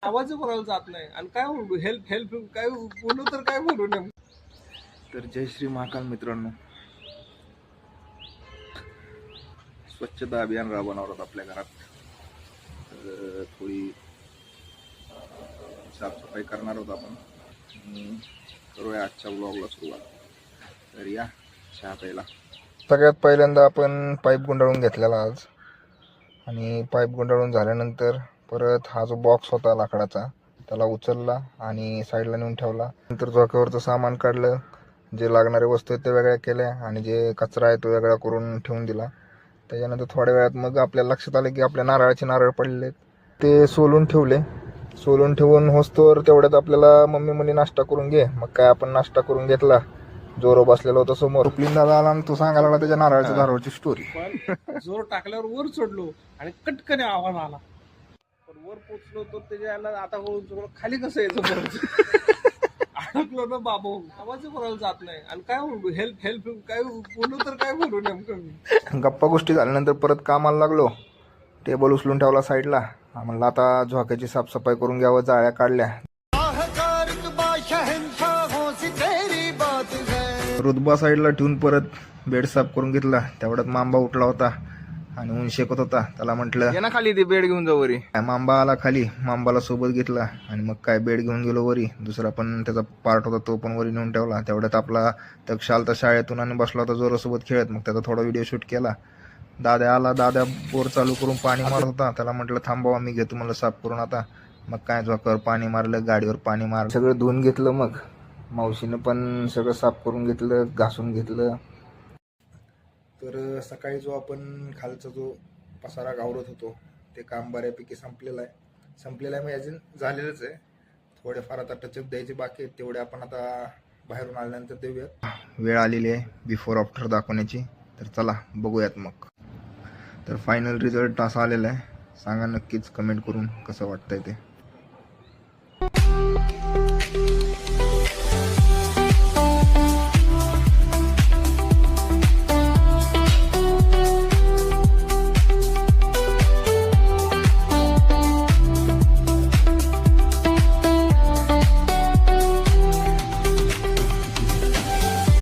आवाज कोणाला जात नाही आणि काय बोलू हेल्प हेल्प काय बोलू तर काय बोलू नेमकं. तर जय श्री महाकाल मित्रांनो, स्वच्छता अभियान राबवणार आहोत आपल्या घरात. तर थोडी साफसफाई करणार आहोत आपण. करूया आजच्या ब्लॉगला सुरुवात. तर या चहा प्यायला. सगळ्यात पहिल्यांदा आपण पाईप गुंडाळून घेतलेला आज, आणि पाईप गुंडाळून झाल्यानंतर परत हा जो बॉक्स होता लाकडाचा त्याला उचलला आणि साईडला नेऊन ठेवला. नंतर झोक्यावरचं सामान काढलं, जे लागणारे वस्तू आहेत ते वेगळ्या केल्या आणि जे कचरा आहे तो वेगळा करून ठेवून दिला. त्याच्यानंतर थोड्या वेळात मग आपल्याला लक्षात आलं की आपल्या नारळाचे नारळ पडलेले ते सोलून ठेवले. सोलून ठेवून होस्तोवर तेवढ्यात आपल्याला मम्मी म्हणे नाश्ता करून घे. मग काय आपण नाश्ता करून घेतला. जोरो बसलेला होता समोर. दादा आला आणि तो सांगायला लागला त्याच्या नारळाच्या झाडावरची स्टोरी. पण जोर टाकल्यावर वर चढलो आणि कटकने आवाज आला. पण वर पोचलो तर त्याच्या आता खाली कसं यायचं परत अडकलो ना बाबू. आवाज कोणाला जात नाही आणि काय बोलू हेल्प हेल्प काय बोलू तर काय बोलू नेमकं मी. गप्पा गोष्टी झाल्यानंतर परत कामाला लागलो. टेबल उचलून ठेवला साईडला. म्हणलं आता झोक्याची साफसफाई करून घ्यावं. जाळ्या काढल्या. रुतबा साईडला ठेवून परत बेड साफ करून घेतला. तेवढ्यात मांबा उठला होता आणि ऊन शेकत होता. त्याला म्हटलं ये ना खाली ते बेड घेऊन जाऊ वरी. मांबा आला खाली. मांबाला सोबत घेतला आणि मग काय बेड घेऊन गेलो वरी. दुसरा पण त्याचा पार्ट होता तो पण वरी नेऊन ठेवला. तेवढ्यात आपला तक्ष आलता शाळेतून आणि बसला होता जोरासोबत खेळत. मग त्याचा थोडा व्हिडिओ शूट केला. दाद्या आला. दाद्या बोर चालू करून पाणी मारत होता. त्याला म्हटलं थांबावा मी घेतो म्हणलं साफ करून आता. मग काय झोक्यावर पाणी मारलं, गाडीवर पाणी मारलं, सगळं धुवून घेतलं. मग मावशीनं पण सगळं साफ करून घेतलं, घासून घेतलं. तर सकाळी जो आपण खालचा जो पसारा गावरत होतो ते काम बऱ्यापैकी संपलेलं आहे म्हणजे अजून झालेलंच आहे. थोडेफार आता टचअप द्यायचे बाकी आहेत. तेवढे आपण आता बाहेरून आल्यानंतर देऊयात. वेळ आलेली आहे बिफोर आफ्टर दाखवण्याची. तर चला बघूयात मग. तर फायनल रिझल्ट असा आलेला आहे. सांगा नक्कीच कमेंट करून कसं वाटतंय ते.